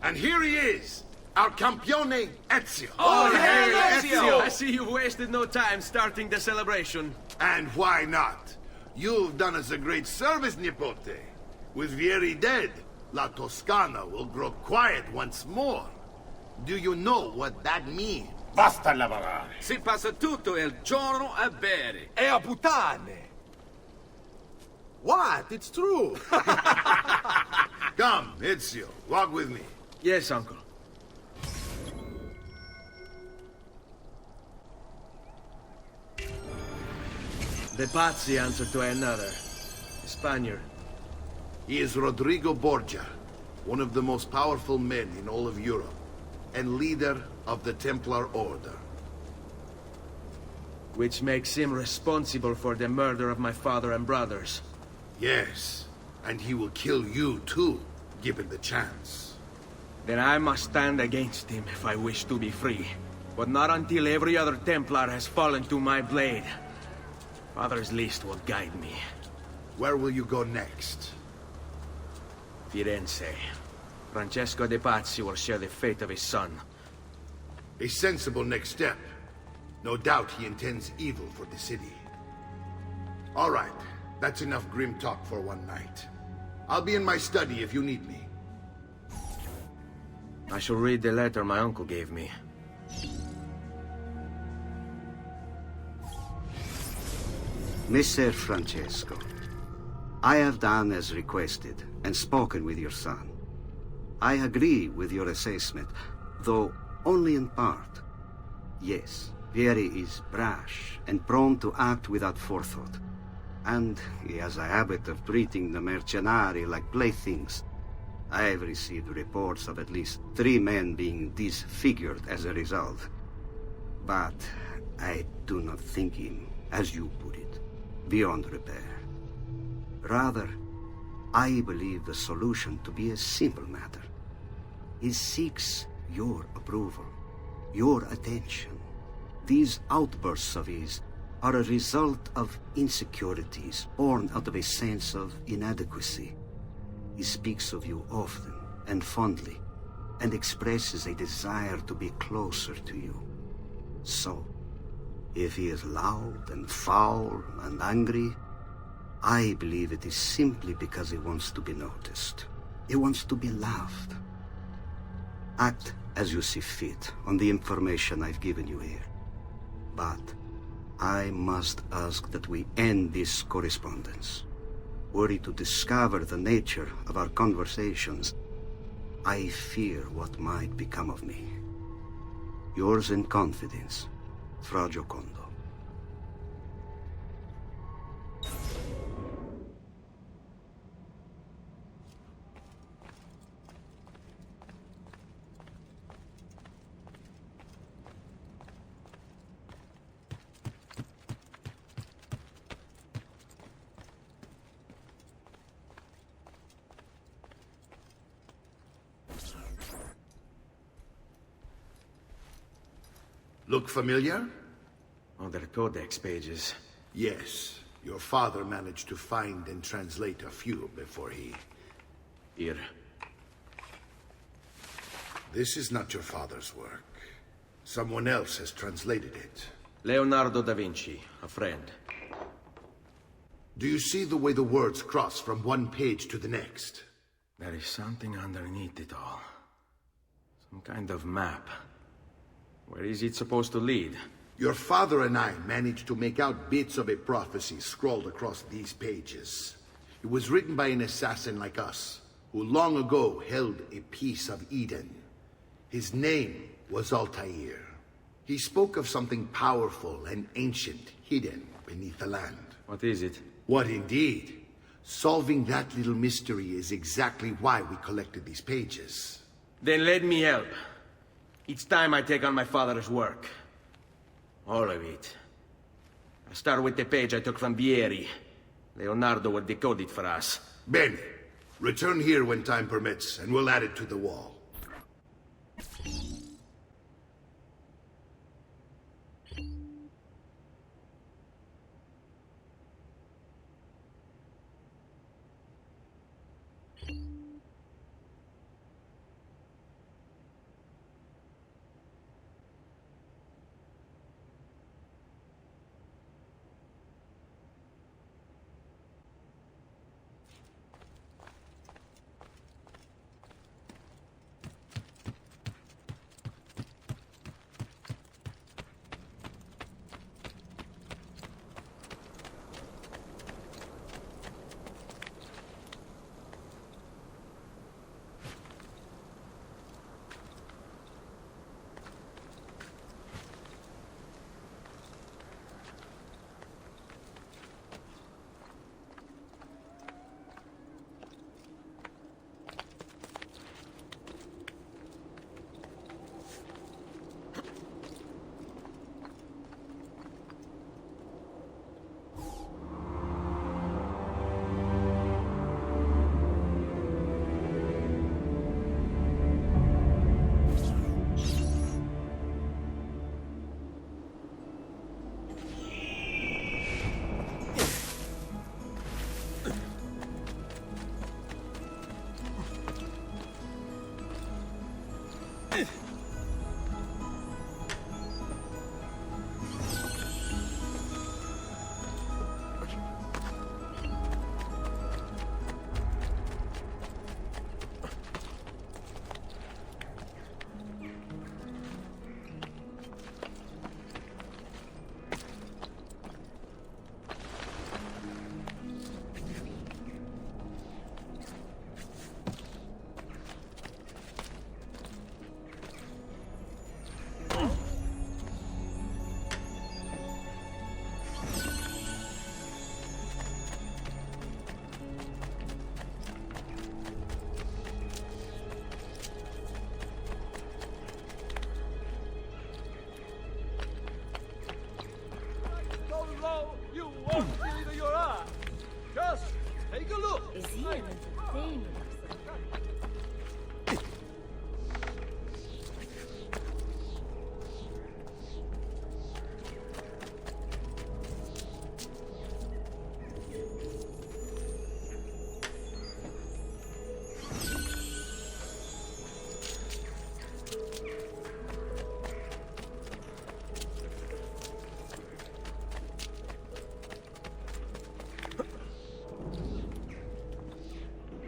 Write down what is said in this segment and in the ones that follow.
And here he is, our campione Ezio. Oh, hey, Ezio! I see you've wasted no time starting the celebration. And why not? You've done us a great service, Nipote. With Vieri dead, La Toscana will grow quiet once more. Do you know what that means? Basta lavorare. Si passa tutto il giorno a bere. E a puttane. What? It's true. Come, Ezio, walk with me. Yes, uncle. The Pazzi answer to another. A Spaniard. He is Rodrigo Borgia, one of the most powerful men in all of Europe, and leader of the Templar Order. Which makes him responsible for the murder of my father and brothers. Yes, and he will kill you too, given the chance. Then I must stand against him if I wish to be free. But not until every other Templar has fallen to my blade. Father's list will guide me. Where will you go next? Firenze. Francesco de Pazzi will share the fate of his son. A sensible next step. No doubt he intends evil for the city. All right, that's enough grim talk for one night. I'll be in my study if you need me. I shall read the letter my uncle gave me. Messer Francesco, I have done as requested and spoken with your son. I agree with your assessment, though only in part. Yes, Vieri is brash and prone to act without forethought. And he has a habit of treating the mercenari like playthings. I have received reports of at least 3 men being disfigured as a result. But I do not think him, as you put it, beyond repair. Rather, I believe the solution to be a simple matter. He seeks your approval, your attention. These outbursts of his are a result of insecurities born out of a sense of inadequacy. He speaks of you often and fondly, and expresses a desire to be closer to you. So, if he is loud and foul and angry, I believe it is simply because he wants to be noticed. He wants to be loved. Act as you see fit on the information I've given you here. But I must ask that we end this correspondence. Were he to discover the nature of our conversations, I fear what might become of me. Yours in confidence, Fra Giocondo. Look familiar? Other codex pages. Yes. Your father managed to find and translate a few before he... Here. This is not your father's work. Someone else has translated it. Leonardo da Vinci, a friend. Do you see the way the words cross from one page to the next? There is something underneath it all. Some kind of map. Where is it supposed to lead? Your father and I managed to make out bits of a prophecy scrawled across these pages. It was written by an assassin like us, who long ago held a piece of Eden. His name was Altair. He spoke of something powerful and ancient hidden beneath the land. What is it? What indeed? Solving that little mystery is exactly why we collected these pages. Then let me help. It's time I take on my father's work. All of it. I'll start with the page I took from Vieri. Leonardo will decode it for us. Bene. Return here when time permits, and we'll add it to the wall.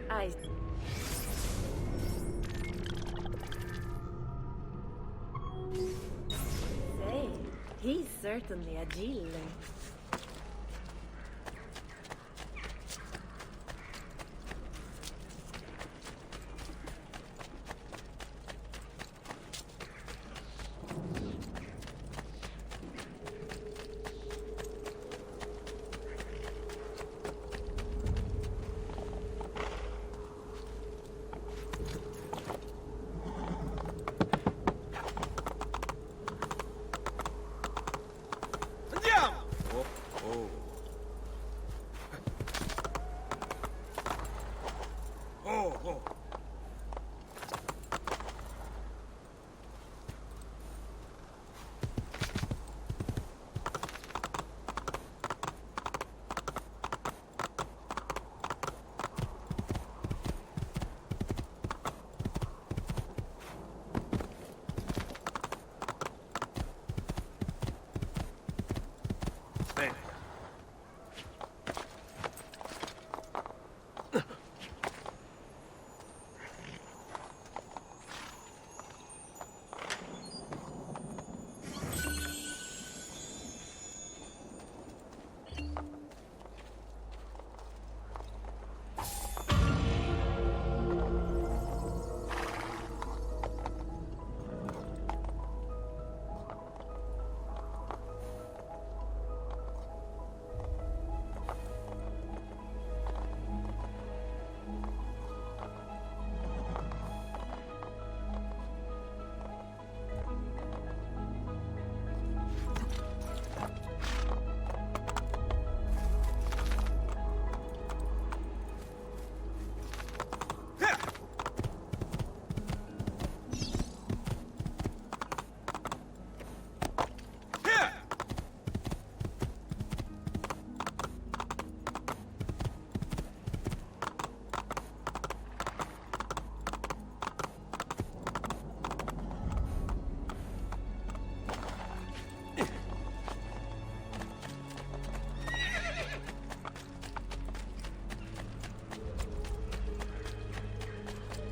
I... Say, he's certainly agile. Andiamo! Oh, oh. Oh, oh. Bene.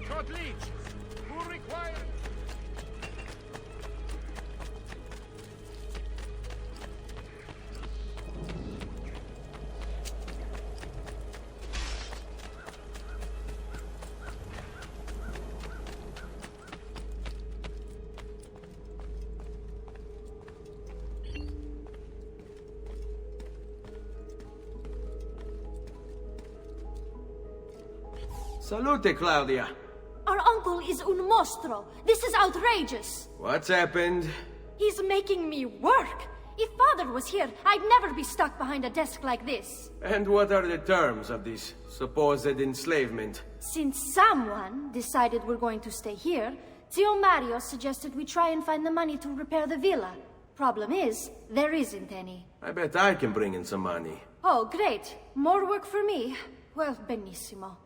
Short leech! Who requires... Salute, Claudia. Our uncle is un mostro. This is outrageous. What's happened? He's making me work. If father was here, I'd never be stuck behind a desk like this. And what are the terms of this supposed enslavement? Since someone decided we're going to stay here, Zio Mario suggested we try and find the money to repair the villa. Problem is, there isn't any. I bet I can bring in some money. Oh, great. More work for me. Well, benissimo.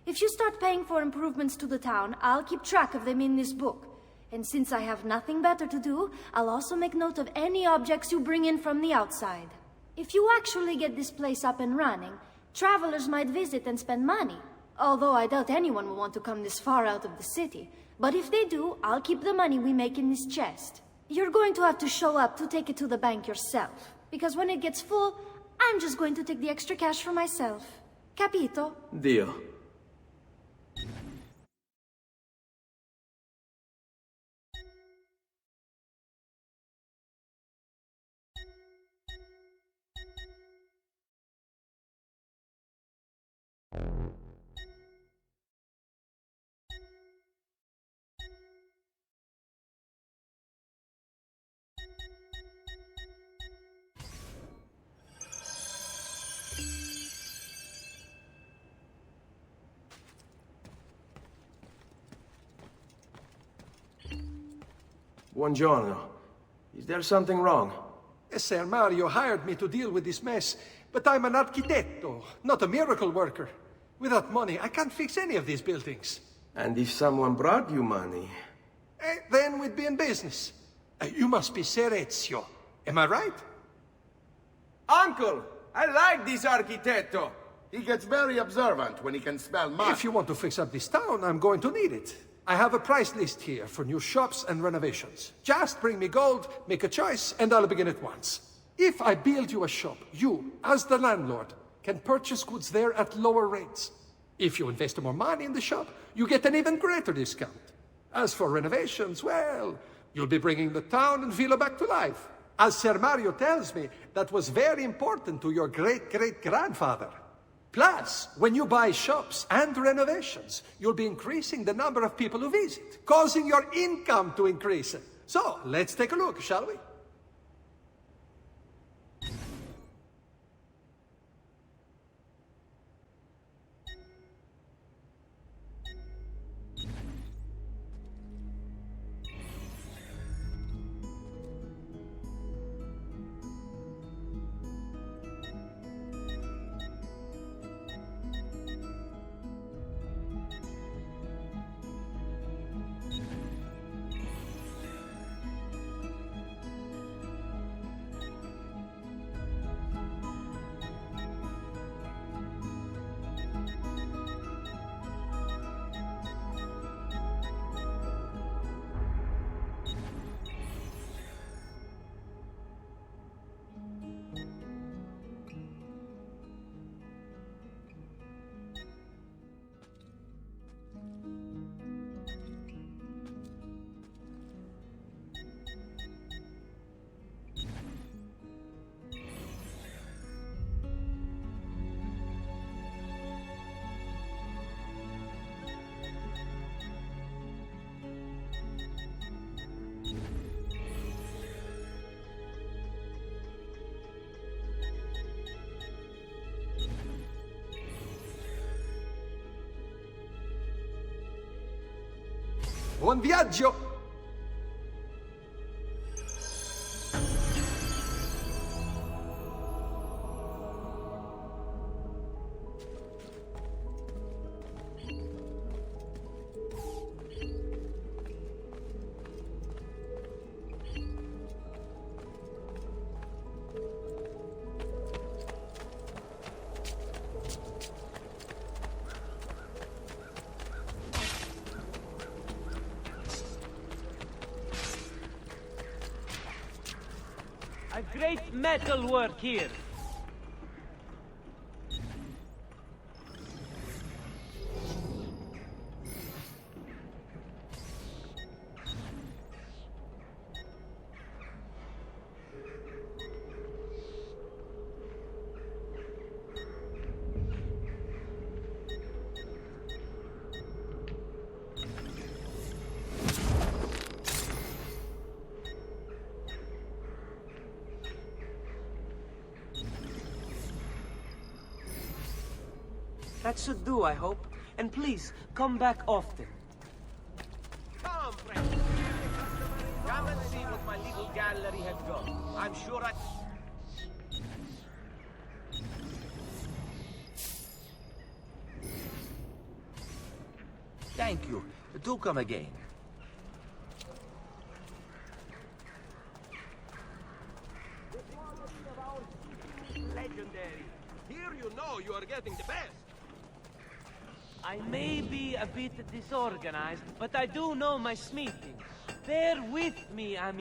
If you start paying for improvements to the town, I'll keep track of them in this book. And since I have nothing better to do, I'll also make note of any objects you bring in from the outside. If you actually get this place up and running, travelers might visit and spend money. Although I doubt anyone will want to come this far out of the city. But if they do, I'll keep the money we make in this chest. You're going to have to show up to take it to the bank yourself. Because when it gets full, I'm just going to take the extra cash for myself. Capito? Deal. Buongiorno. Is there something wrong? Ser Mario hired me to deal with this mess, but I'm an architetto, not a miracle worker. Without money, I can't fix any of these buildings. And if someone brought you money? Then we'd be in business. You must be Ser Ezio. Am I right? Uncle! I like this architetto! He gets very observant when he can smell mud. If you want to fix up this town, I'm going to need it. I have a price list here for new shops and renovations. Just bring me gold, make a choice, and I'll begin at once. If I build you a shop, you, as the landlord, can purchase goods there at lower rates. If you invest more money in the shop, you get an even greater discount. As for renovations, well, you'll be bringing the town and villa back to life. As Ser Mario tells me, that was very important to your great-great-grandfather. Plus, when you buy shops and renovations, you'll be increasing the number of people who visit, causing your income to increase. So, let's take a look, shall we? Buon viaggio! A great metal work here. That should do, I hope. And please, come back often. Come, friend. Come and see what my little gallery has got. I'm sure I... Thank you. Do come again. Legendary. Here you know you are getting the best. I may be a bit disorganized, but I do know my smithing. Bear with me,